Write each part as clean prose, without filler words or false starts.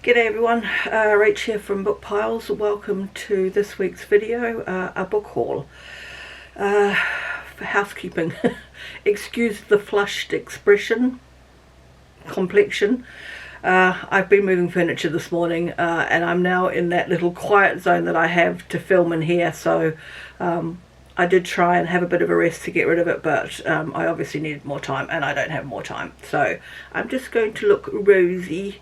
G'day everyone, Rach here from Book Piles. Welcome to this week's video, a book haul. For housekeeping, excuse the flushed complexion. I've been moving furniture this morning and I'm now in that little quiet zone that I have to film in here, so I did try and have a bit of a rest to get rid of it, but I obviously needed more time and I don't have more time, so I'm just going to look rosy.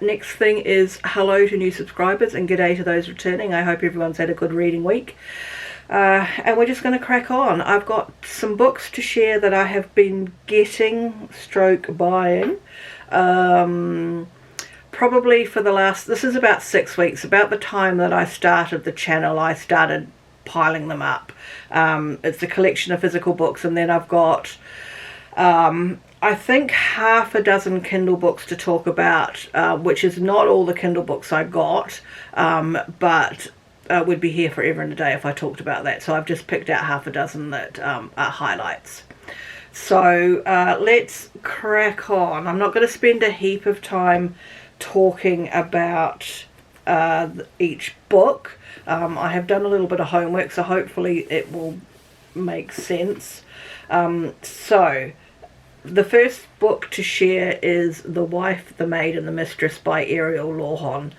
Next thing is hello to new subscribers and g'day to those returning. I hope everyone's had a good reading week. And we're just going to crack on. I've got some books to share that I have been getting / buying. Probably for the last, this is about 6 weeks, about the time that I started the channel, I started piling them up. It's a collection of physical books, and then I've got I think half a dozen Kindle books to talk about, which is not all the Kindle books I got, but would be here forever and a day if I talked about that. So I've just picked out half a dozen that are highlights. So let's crack on. I'm not going to spend a heap of time talking about each book. I have done a little bit of homework, so hopefully it will make sense. So the first book to share is The Wife, the Maid and the Mistress by Ariel Lawhon.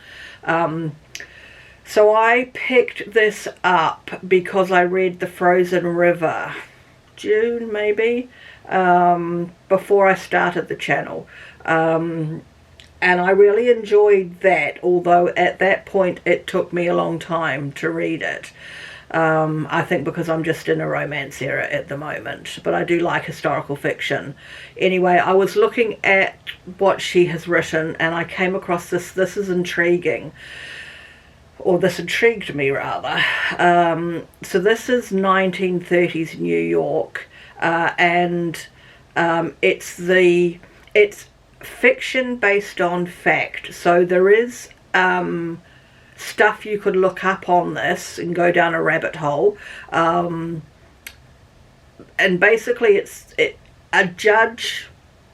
So I picked this up because I read The Frozen River, June maybe, before I started the channel. And I really enjoyed that, although at that point it took me a long time to read it. I think because I'm just in a romance era at the moment, but I do like historical fiction. Anyway, I was looking at what she has written and I came across this. This is intriguing, or this intrigued me rather. So this is 1930s New York, and it's fiction based on fact. So there is stuff you could look up on this and go down a rabbit hole, and basically a judge,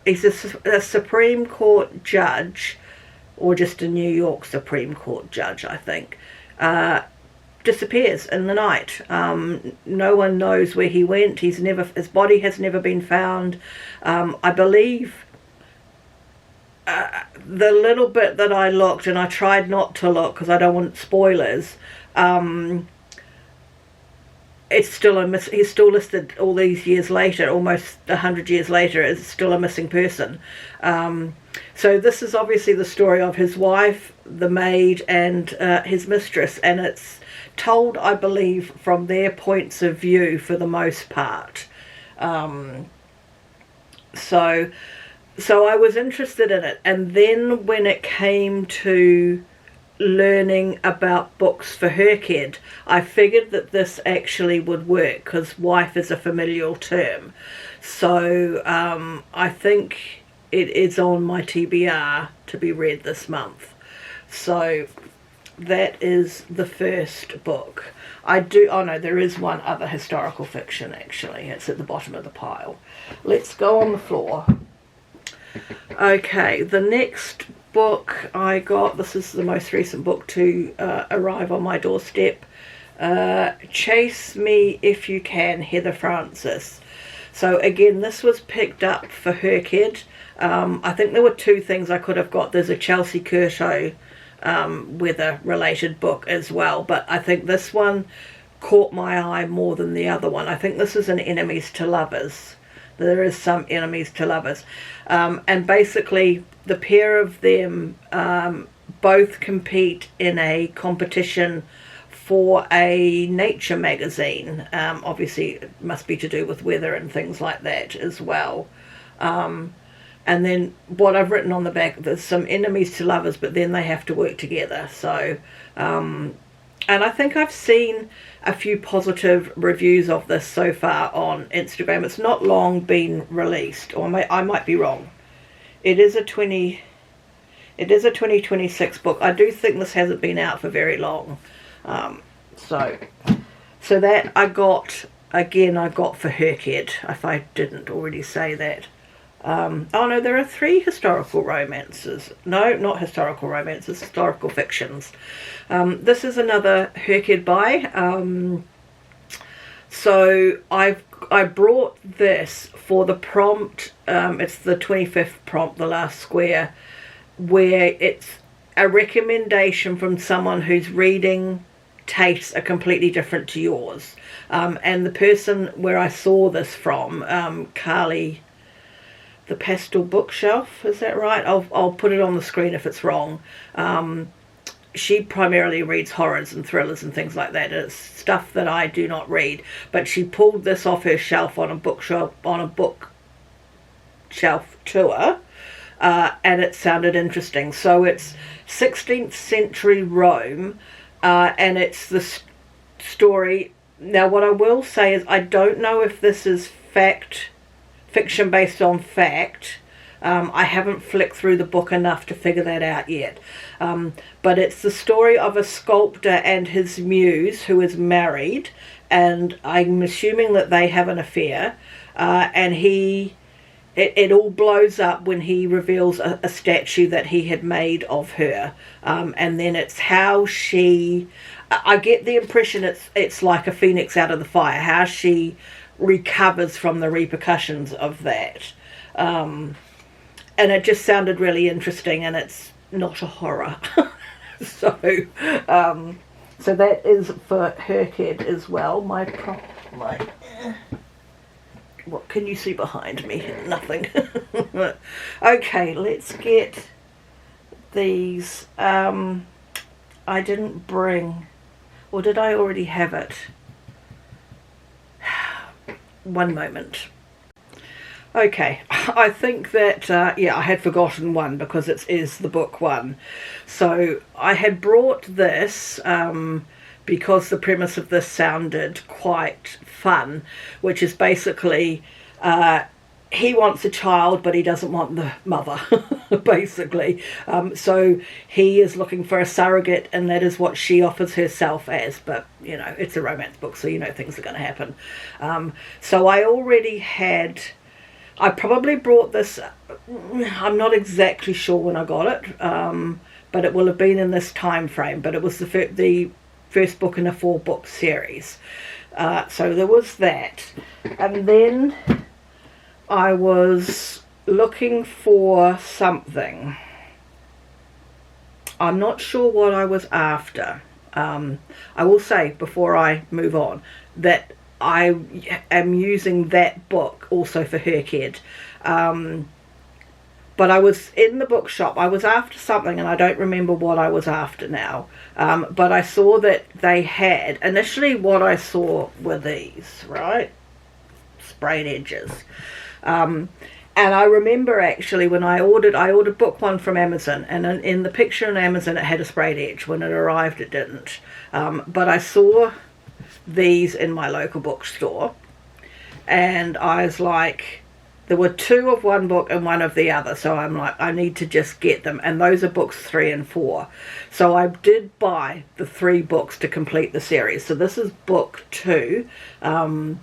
he's a Supreme Court judge, or just a New York Supreme Court judge I think, disappears in the night. No one knows where he went. His body has never been found. I believe the little bit that I looked, and I tried not to look because I don't want spoilers, it's still he's still listed all these years later, almost 100 years later, as still a missing person. So this is obviously the story of his wife, the maid, and his mistress, and it's told, I believe, from their points of view for the most part. So I was interested in it, and then when it came to learning about books for her kid, I figured that this actually would work because wife is a familial term. So I think it is on my TBR to be read this month. So that is the first book. Oh no, there is one other historical fiction actually. It's at the bottom of the pile. Let's go on the floor. Okay, the next book I got, this is the most recent book to arrive on my doorstep, Chase Me If You Can, Heather Francis. So again, this was picked up for her kid. I think there were two things I could have got. There's a Chelsea Curto weather related book as well, but I think this one caught my eye more than the other one. I think this is an enemies to lovers. There is some enemies to lovers, and basically the pair of them both compete in a competition for a nature magazine. Obviously it must be to do with weather and things like that as well. And then what I've written on the back, there's some enemies to lovers, but then they have to work together. So and I think I've seen a few positive reviews of this so far on Instagram. It's not long been released, or I might be wrong. It is a 2026 book. I do think this hasn't been out for very long. So that I got, again, I got for her kid, if I didn't already say that. Oh no, there are 3 historical romances. No, not historical romances, historical fictions. This is another her kid buy. So I brought this for the prompt. It's the 25th prompt, the last square, where it's a recommendation from someone whose reading tastes are completely different to yours. And the person where I saw this from, Carly, the Pastel Bookshelf, is that right? I'll put it on the screen if it's wrong. She primarily reads horrors and thrillers and things like that. It's stuff that I do not read, but she pulled this off her shelf on a bookshelf tour, and it sounded interesting. So it's 16th century Rome, and it's the story. Now, what I will say is I don't know if this is fiction based on fact. I haven't flicked through the book enough to figure that out yet. But it's the story of a sculptor and his muse who is married, and I'm assuming that they have an affair, and it all blows up when he reveals a statue that he had made of her, and then it's how I get the impression it's like a phoenix out of the fire, how she recovers from the repercussions of that. And it just sounded really interesting, and it's not a horror. So that is for her kid as well. What can you see behind me? Nothing. Okay, let's get these. I didn't bring, or did I already have it? One moment. Okay, I think that, I had forgotten one because it is the book one. So I had brought this because the premise of this sounded quite fun, which is basically he wants a child but he doesn't want the mother, basically. So he is looking for a surrogate, and that is what she offers herself as. But, it's a romance book, so things are going to happen. So I probably brought this, I'm not exactly sure when I got it, but it will have been in this time frame, but it was the first book in a 4-book series. So there was that. And then I was looking for something. I'm not sure what I was after. I will say, before I move on, that I am using that book also for her kid. But I was in the bookshop. I was after something, and I don't remember what I was after now. But I saw that they had, initially what I saw were these, right? Sprayed edges. And I remember actually when I ordered book one from Amazon, and in the picture on Amazon it had a sprayed edge. When it arrived it didn't. But I saw these in my local bookstore, and I was like, there were 2 of one book and 1 of the other, so I'm like, I need to just get them, and those are books 3 and 4. So I did buy the 3 books to complete the series. So this is book 2, the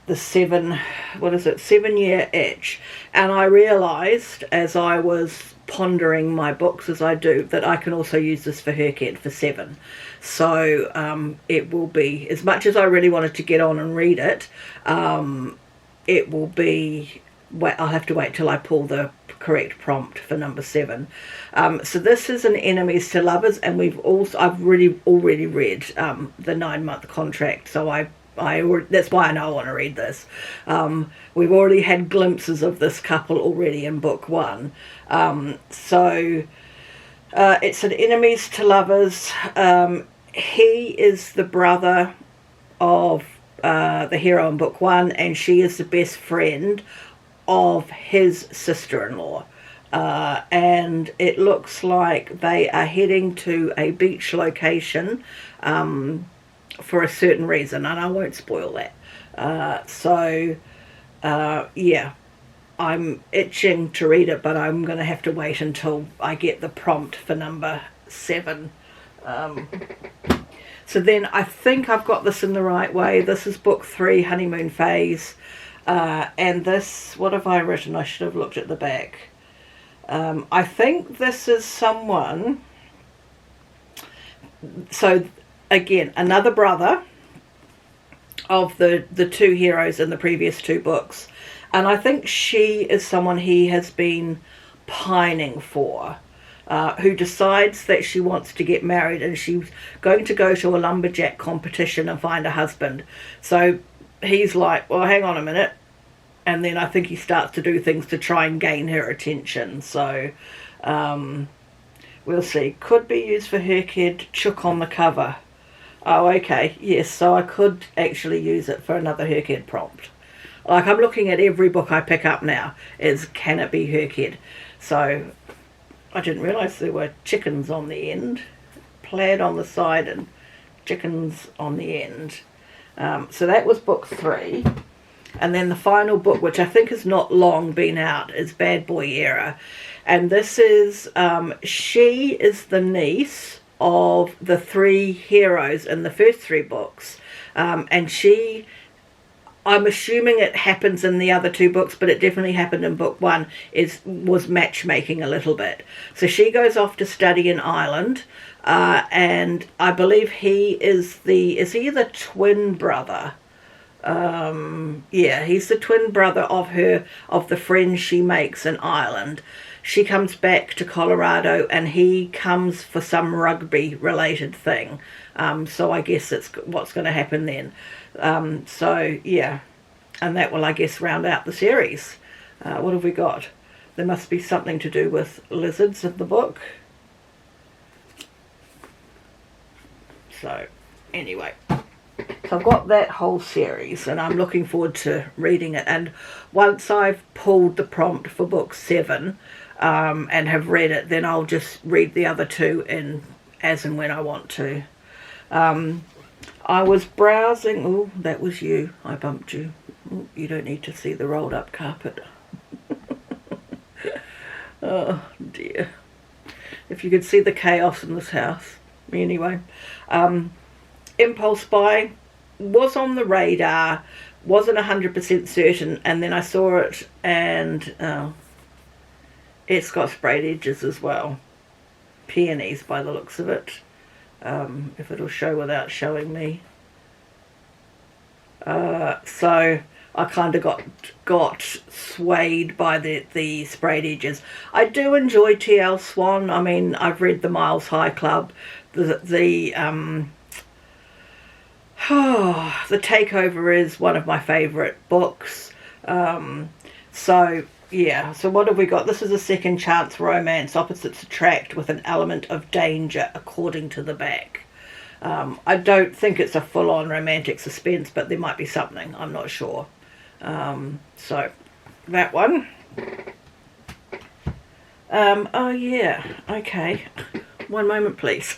7-year itch, and I realized as I was pondering my books, as I do, that I can also use this for her kid for 7. So it will be, as much as I really wanted to get on and read it, it will be, I'll have to wait till I pull the correct prompt for number 7. So this is an enemies to lovers, and I've already read the 9-month contract, so that's why I know I want to read this. We've already had glimpses of this couple already in book 1. So it's an enemies to lovers. He is the brother of the hero in book 1, and she is the best friend of his sister-in-law. And it looks like they are heading to a beach location for a certain reason, and I won't spoil that. I'm itching to read it, but I'm going to have to wait until I get the prompt for number 7. So then I think I've got this in the right way. This is book 3, Honeymoon Phase. And this, what have I written? I should have looked at the back. I think this is someone, so again, another brother of the two heroes in the previous two books. And I think she is someone he has been pining for, who decides that she wants to get married, and she's going to go to a lumberjack competition and find a husband. So he's like, well, hang on a minute. And then I think he starts to do things to try and gain her attention. So we'll see. Could be used for her kid, Chook on the cover. Oh, okay. Yes, so I could actually use it for another her kid prompt. Like, I'm looking at every book I pick up now is, can it be her kid? So I didn't realise there were chickens on the end. Plaid on the side and chickens on the end. So that was book 3. And then the final book, which I think has not long been out, is Bad Boy Era. And this is, she is the niece of the 3 heroes in the first 3 books. And she, I'm assuming it happens in the other 2 books, but it definitely happened in book 1, was matchmaking a little bit. So she goes off to study in Ireland, and I believe is he the twin brother? Yeah, he's the twin brother of the friend she makes in Ireland. She comes back to Colorado, and he comes for some rugby related thing. So I guess it's what's going to happen then. So yeah, and that will, I guess, round out the series. What have we got? There must be something to do with lizards in the book. So anyway, so I've got that whole series, and I'm looking forward to reading it. And once I've pulled the prompt for book 7 and have read it, then I'll just read the other 2 as and when I want to. I was browsing. Oh, that was you. I bumped you. Ooh, you don't need to see the rolled up carpet. Oh dear. If you could see the chaos in this house. Anyway, Impulse Buy was on the radar, wasn't 100% certain, and then I saw it, and it's got sprayed edges as well. Peonies by the looks of it. If it'll show without showing me. So I kind of got swayed by the sprayed edges. I do enjoy T.L. Swan. I mean, I've read the Miles High Club. The Takeover is one of my favourite books. So yeah, so what have we got? This is a second chance romance. Opposites attract with an element of danger, according to the back. I don't think it's a full-on romantic suspense, but there might be something. I'm not sure. So that one. Oh yeah, okay. One moment, please.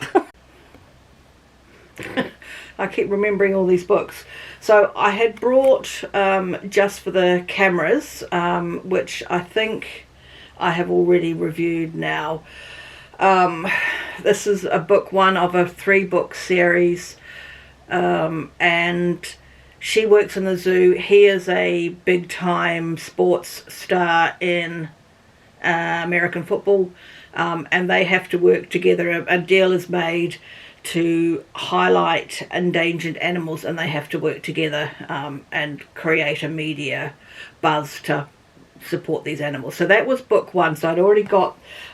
I keep remembering all these books. So I had brought, just for the cameras, which I think I have already reviewed now. This is a book 1 of a 3-book series, and she works in the zoo. He is a big-time sports star in American football, and they have to work together. A deal is made to highlight endangered animals, and they have to work together and create a media buzz to support these animals. So that was book 1. So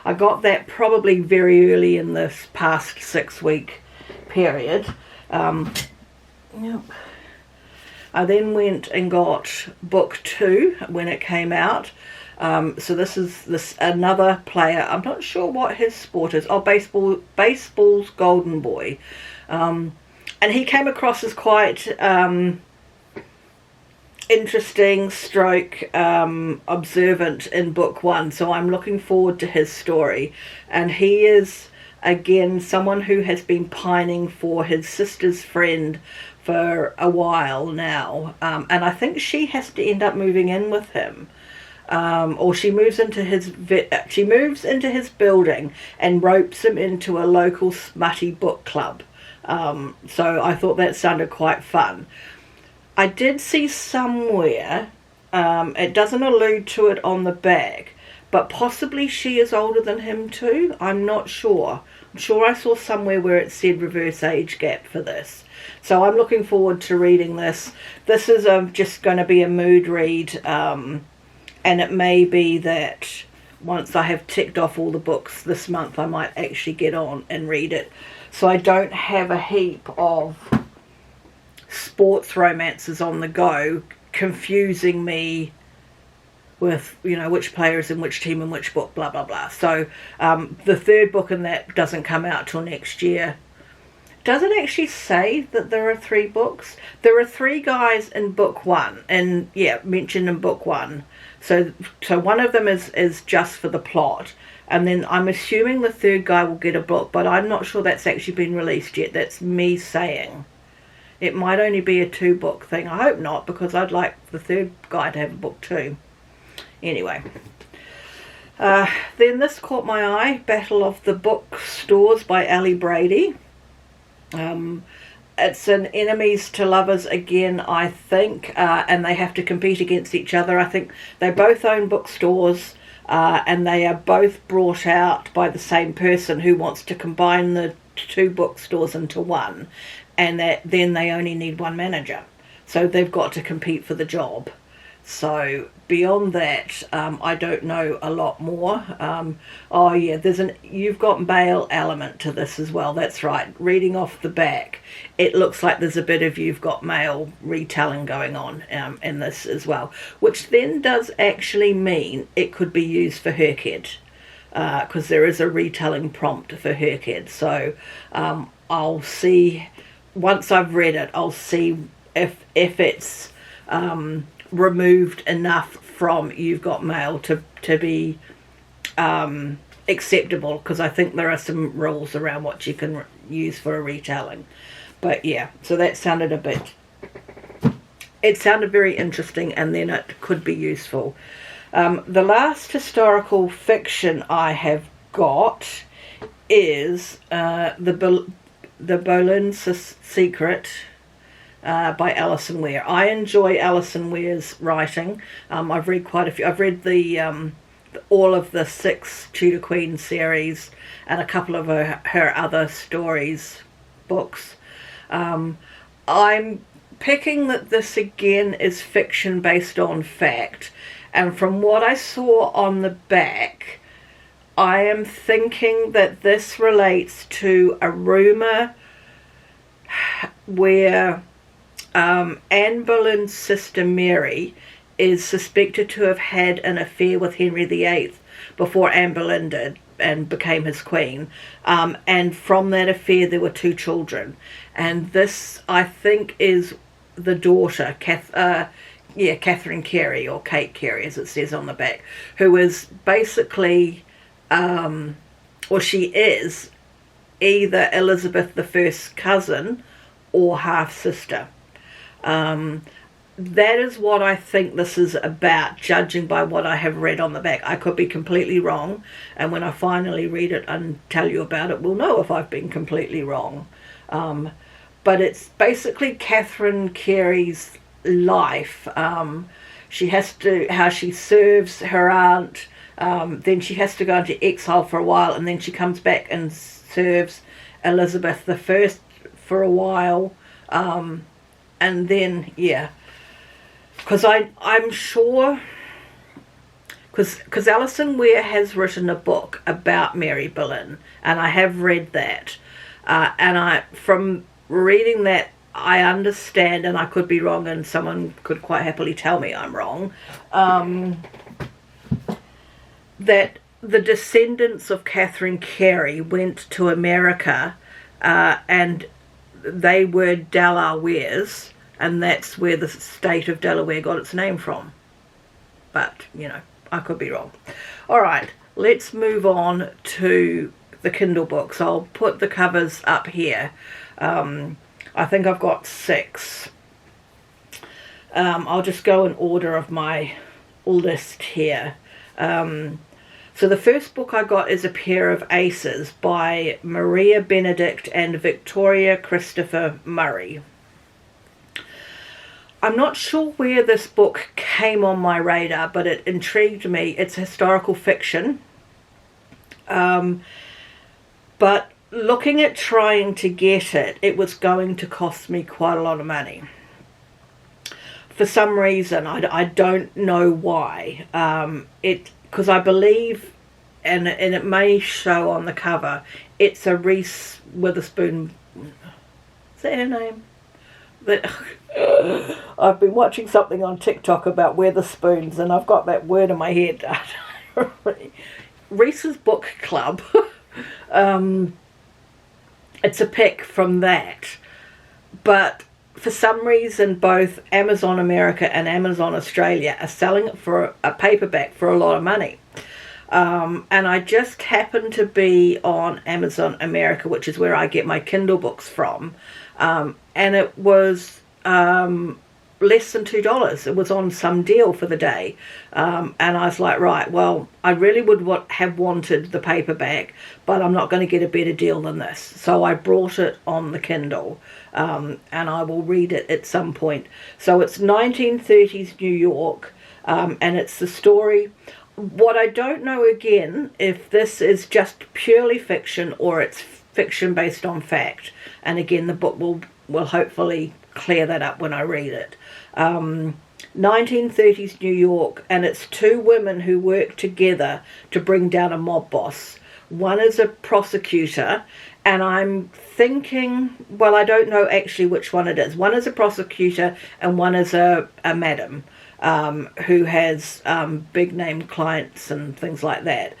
I got that probably very early in this past 6-week period. Yep. I then went and got book 2 when it came out. So this is another player. I'm not sure what his sport is. Oh, baseball's golden boy. And he came across as quite interesting stroke observant in book 1. So I'm looking forward to his story. And he is, again, someone who has been pining for his sister's friend for a while now. And I think she has to end up moving in with him. Or she moves into his building and ropes him into a local smutty book club. So I thought that sounded quite fun. I did see somewhere It doesn't allude to it on the back, but possibly she is older than him too. I'm not sure. I'm sure I saw somewhere where it said reverse age gap for this. So I'm looking forward to reading this. This is just going to be a mood read, and it may be that once I have ticked off all the books this month, I might actually get on and read it. So I don't have a heap of sports romances on the go, confusing me with, which player is in which team and which book, blah, blah, blah. So the third book in that doesn't come out till next year. Does it actually say that there are 3 books? There are 3 guys in book 1, and mentioned in book 1. So one of them is just for the plot, and then I'm assuming the third guy will get a book, but I'm not sure that's actually been released yet. That's me saying. It might only be a 2-book thing. I hope not, because I'd like the third guy to have a book too. Anyway. Then this caught my eye, Battle of the Bookstores by Ali Brady. It's an enemies to lovers again, I think, and they have to compete against each other. I think they both own bookstores, and they are both brought out by the same person who wants to combine the 2 bookstores into one, and then they only need 1 manager, so they've got to compete for the job. So beyond that, I don't know a lot more. There's you've got male element to this as well. That's right. Reading off the back, it looks like there's a bit of you've got male retelling going on in this as well, which then does actually mean it could be used for her kid, because there is a retelling prompt for her kid. So I'll see, once I've read it, I'll see if it's removed enough from you've got mail to be acceptable, because I think there are some rules around what you can use for a retelling. But yeah, so that sounded it sounded very interesting, and then it could be useful. The last historical fiction I have got is the Boleyn Secret by Alison Ware. I enjoy Alison Ware's writing. I've read quite a few. I've read all of the 6 Tudor Queen series and a couple of her other books. I'm picking that this again is fiction based on fact, and from what I saw on the back, I am thinking that this relates to a rumour where Anne Boleyn's sister Mary is suspected to have had an affair with Henry VIII before Anne Boleyn did and became his queen, and from that affair there were 2 children, and this I think is the daughter, Catherine Carey, or Kate Carey as it says on the back, who is basically she is either Elizabeth I's cousin or half sister. That is what I think this is about, judging by what I have read on the back. I could be completely wrong, and when I finally read it and tell you about it, we'll know if I've been completely wrong. But it's basically Catherine Carey's life. She has to, how she serves her aunt, then she has to go into exile for a while, and then she comes back and serves Elizabeth I for a while, and then because I'm sure, because Alison Ware has written a book about Mary Boleyn, and I have read that, and from reading that I understand, and I could be wrong, and someone could quite happily tell me I'm wrong, that the descendants of Catherine Carey went to America, and they were Delawares, and that's where the state of Delaware got its name from. But, I could be wrong. Alright, let's move on to the Kindle books. I'll put the covers up here. I think I've got 6. I'll just go in order of my list here. So the first book I got is A Pair of Aces by Maria Benedict and Victoria Christopher Murray. I'm not sure where this book came on my radar, but it intrigued me. It's historical fiction. But looking at trying to get it, it was going to cost me quite a lot of money. For some reason, I don't know why. Because I believe, and it may show on the cover, it's a Reese Witherspoon. Is that her name? I've been watching something on TikTok about Weatherspoons, and I've got that word in my head. Reese's Book Club. It's a pick from that, but for some reason both Amazon America and Amazon Australia are selling it for a paperback for a lot of money. And I just happened to be on Amazon America, which is where I get my Kindle books from, and it was less than $2. It was on some deal for the day, and I was like, right, well, I really would have wanted the paperback, but I'm not going to get a better deal than this. So I brought it on the Kindle, and I will read it at some point. So it's 1930s New York, and it's the story. What I don't know, again, if this is just purely fiction or it's fiction based on fact, and again the book will hopefully clear that up when I read it. 1930s New York, and it's two women who work together to bring down a mob boss. One is a prosecutor, and I'm thinking, well, I don't know actually which one it is. One is a prosecutor and one is a madam who has big name clients and things like that.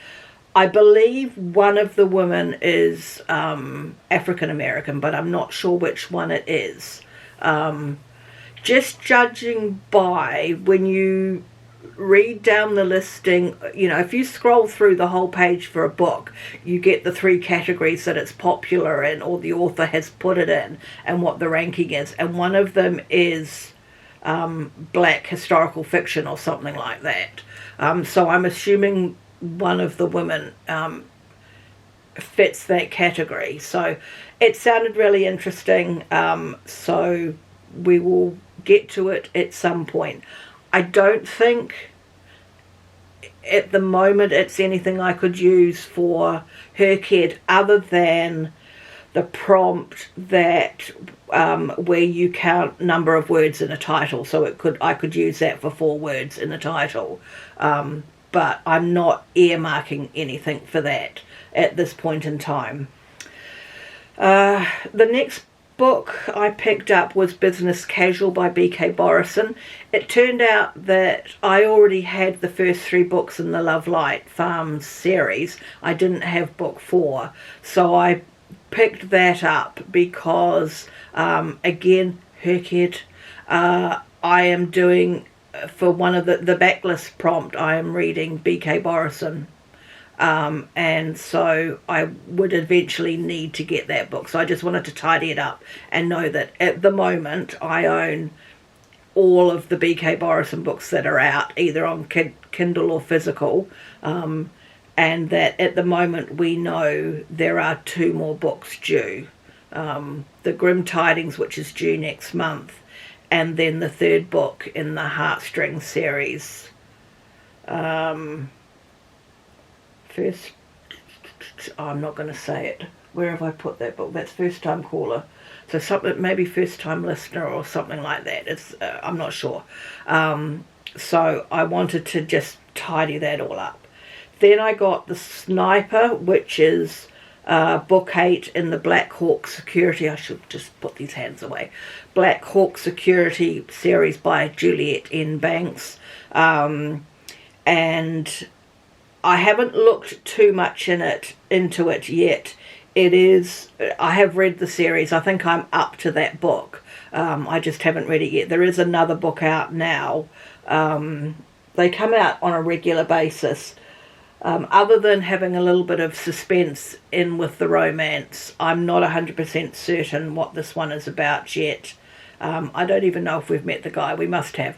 I believe one of the women is African American, but I'm not sure which one it is. Just judging by, when you read down the listing, you know, if you scroll through the whole page for a book, you get the 3 categories that it's popular in, or the author has put it in, and what the ranking is. And one of them is black historical fiction or something like that. So I'm assuming one of the women fits that category. So it sounded really interesting. So we will get to it at some point. I don't think at the moment it's anything I could use for her kid, other than the prompt that where you count number of words in a title. So I could use that for 4 words in a title, but I'm not earmarking anything for that at this point in time. The next book I picked up was Business Casual by B.K. Borison. It turned out that I already had the first 3 books in the Love Light Farms series. I didn't have book 4, so I picked that up because, again, her kid. I am doing, for one of the backlist prompt, I am reading B.K. Borison. And so I would eventually need to get that book. So I just wanted to tidy it up and know that at the moment I own all of the B.K. Borison books that are out, either on Kindle or physical, and that at the moment we know there are 2 more books due. The Grim Tidings, which is due next month, and then the 3rd book in the Heartstrings series. I'm not going to say it. Where have I put that book? That's First Time Caller. So something, maybe First Time Listener or something like that. It's I'm not sure. So I wanted to just tidy that all up. Then I got The Sniper, which is book 8 in the Black Hawk Security. I should just put these hands away. Black Hawk Security series by Juliet N. Banks. And I haven't looked too much into it yet. It is, I have read the series. I think I'm up to that book. I just haven't read it yet. There is another book out now. They come out on a regular basis. Other than having a little bit of suspense in with the romance, I'm not 100% certain what this one is about yet. I don't even know if we've met the guy. We must have.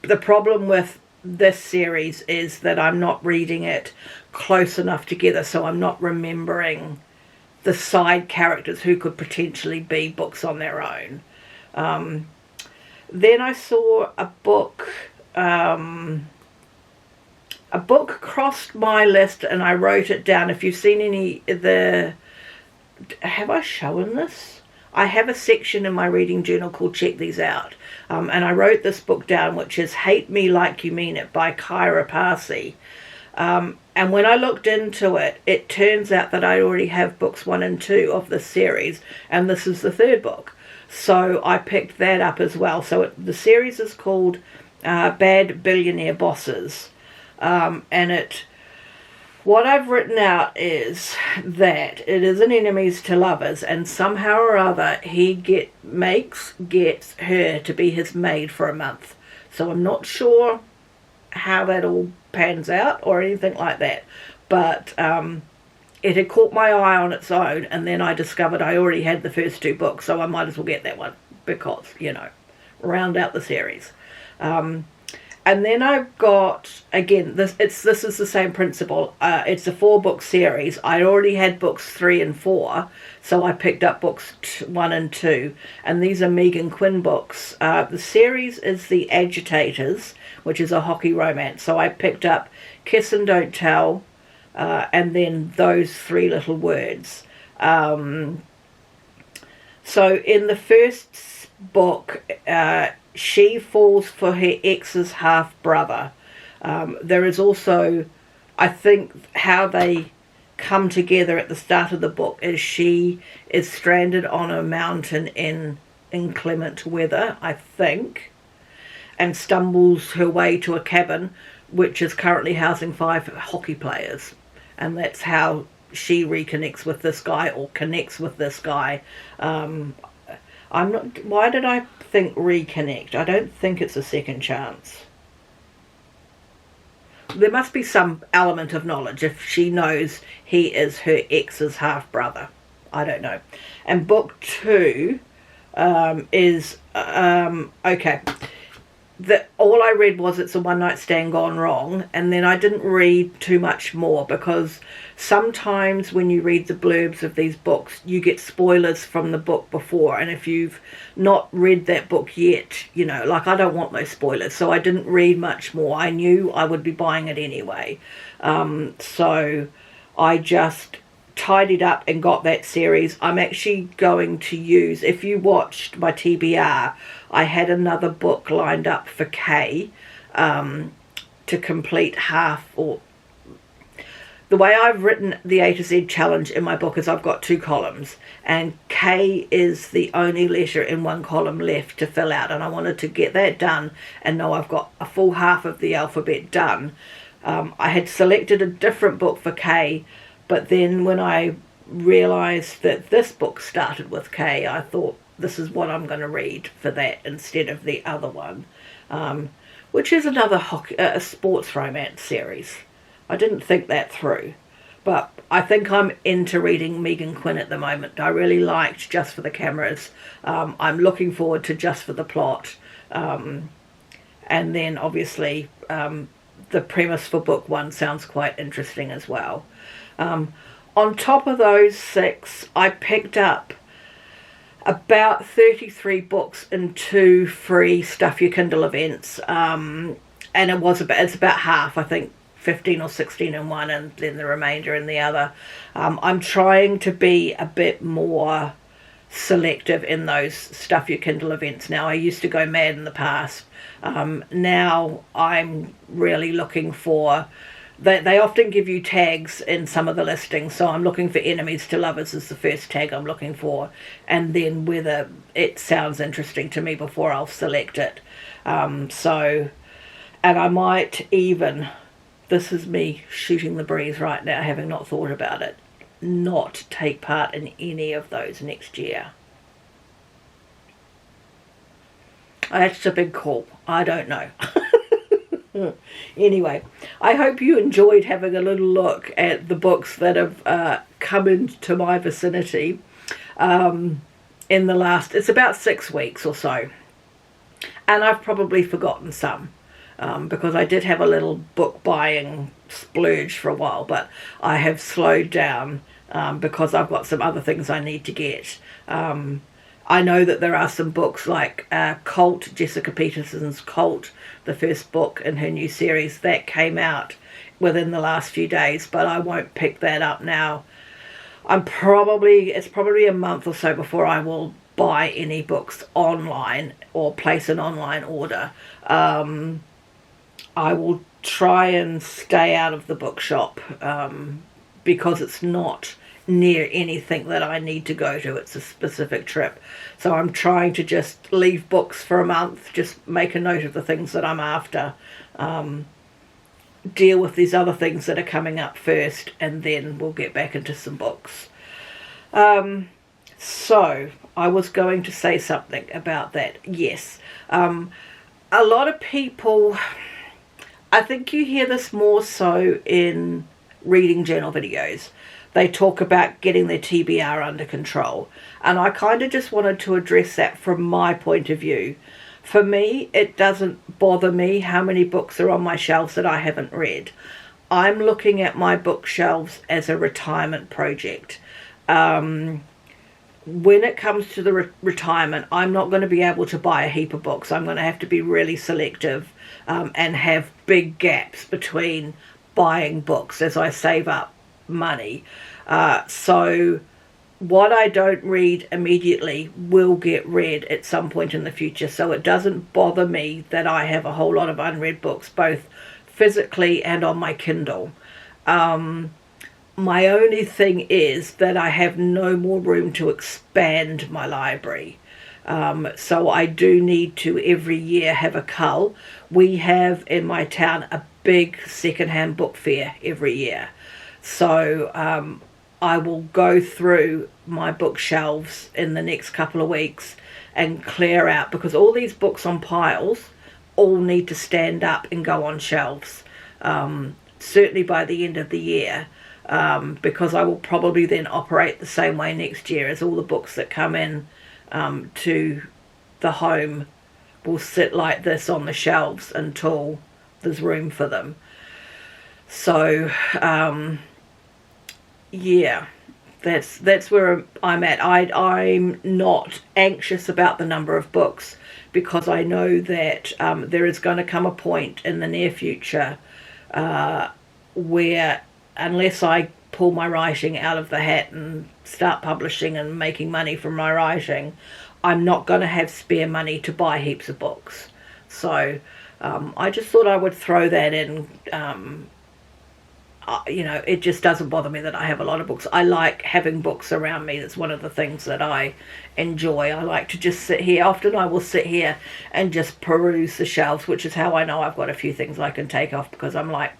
The problem with this series is that I'm not reading it close enough together, so I'm not remembering the side characters who could potentially be books on their own. Then I saw a book crossed my list and I wrote it down. If you've seen have I shown this? I have a section in my reading journal called Check These Out. And I wrote this book down, which is Hate Me Like You Mean It by Kyra Parsi. And when I looked into it, it turns out that I already have books 1 and 2 of this series, and this is the 3rd book. So I picked that up as well. So the series is called Bad Billionaire Bosses. What I've written out is that it is an enemies to lovers, and somehow or other he gets her to be his maid for a month. So I'm not sure how that all pans out or anything like that, but it had caught my eye on its own, and then I discovered I already had the first 2 books, so I might as well get that one because, round out the series. And then I've got, again, this is the same principle. It's a 4-book series. I already had books 3 and 4, so I picked up books 1 and 2, and these are Megan Quinn books. The series is The Agitators, which is a hockey romance. So I picked up Kiss and Don't Tell, and then Those 3 Little Words. So in the first book, she falls for her ex's half-brother. There is also, I think, how they come together at the start of the book is she is stranded on a mountain in inclement weather, I think, and stumbles her way to a cabin which is currently housing 5 hockey players. And that's how she reconnects with this guy, or connects with this guy. Why did I think reconnect? I don't think it's a second chance. There must be some element of knowledge if she knows he is her ex's half-brother. I don't know. And book 2 is, okay. All I read was It's a One Night Stand Gone Wrong, and then I didn't read too much more, because sometimes when you read the blurbs of these books you get spoilers from the book before, and if you've not read that book yet, I don't want those spoilers, so I didn't read much more. I knew I would be buying it anyway, so I just tidied up and got that series. I'm actually going to use, if you watched my TBR, I had another book lined up for Kay to complete half, or the way I've written the A to Z challenge in my book is I've got 2 columns, and K is the only letter in one column left to fill out, and I wanted to get that done and know I've got a full half of the alphabet done. I had selected a different book for K, but then when I realised that this book started with K, I thought this is what I'm going to read for that instead of the other one, which is another a sports romance series. I didn't think that through, but I think I'm into reading Megan Quinn at the moment. I really liked Just for the Cameras. I'm looking forward to Just for the Plot, and then obviously the premise for book 1 sounds quite interesting as well. On top of those 6, I picked up about 33 books in 2 free Stuff Your Kindle events, and it's about half, I think 15 or 16 in one, and then the remainder in the other. I'm trying to be a bit more selective in those Stuff Your Kindle events now. I used to go mad in the past. Now I'm really looking for, they often give you tags in some of the listings, so I'm looking for enemies to lovers is the first tag I'm looking for, and then whether it sounds interesting to me before I'll select it. And I might even, this is me shooting the breeze right now, having not thought about it, not take part in any of those next year. That's a big call. I don't know. Anyway, I hope you enjoyed having a little look at the books that have come into my vicinity in the last, it's about 6 weeks or so. And I've probably forgotten some. Because I did have a little book buying splurge for a while, but I have slowed down because I've got some other things I need to get. I know that there are some books like Cult, Jessica Peterson's Cult, the first book in her new series, that came out within the last few days, but I won't pick that up now. It's probably a month or so before I will buy any books online or place an online order. I will try and stay out of the bookshop because it's not near anything that I need to go to. It's a specific trip. So I'm trying to just leave books for a month, just make a note of the things that I'm after, deal with these other things that are coming up first, and then we'll get back into some books. So I was going to say something about that. Yes. A lot of people, I think you hear this more so in reading journal videos. They talk about getting their TBR under control. And I kind of just wanted to address that from my point of view. For me, it doesn't bother me how many books are on my shelves that I haven't read. I'm looking at my bookshelves as a retirement project. When it comes to the retirement, I'm not going to be able to buy a heap of books. I'm going to have to be really selective and have big gaps between buying books as I save up money. So what I don't read immediately will get read at some point in the future. So it doesn't bother me that I have a whole lot of unread books, both physically and on my Kindle. My only thing is that I have no more room to expand my library. So I do need to every year have a cull. We have in my town a big secondhand book fair every year. So I will go through my bookshelves in the next couple of weeks and clear out, because all these books on piles all need to stand up and go on shelves, certainly by the end of the year, because I will probably then operate the same way next year, as all the books that come in to the home will sit like this on the shelves until there's room for them. So yeah, that's where I'm at. I'm not anxious about the number of books, because I know that there is going to come a point in the near future where, unless I pull my writing out of the hat and start publishing and making money from my writing, I'm not going to have spare money to buy heaps of books. So I just thought I would throw that in. You know, it just doesn't bother me that I have a lot of books. I like having books around me. That's one of the things that I enjoy. I like to just sit here. Often I will sit here and just peruse the shelves, which is how I know I've got a few things I can take off, because I'm like,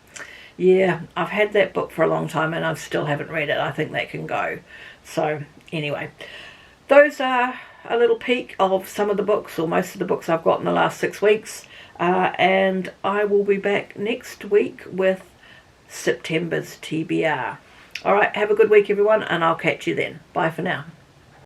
yeah, I've had that book for a long time and I still haven't read it. I think that can go. So anyway, those are a little peek of some of the books, or most of the books I've got in the last 6 weeks. And I will be back next week with September's TBR. Alright, have a good week everyone, and I'll catch you then. Bye for now.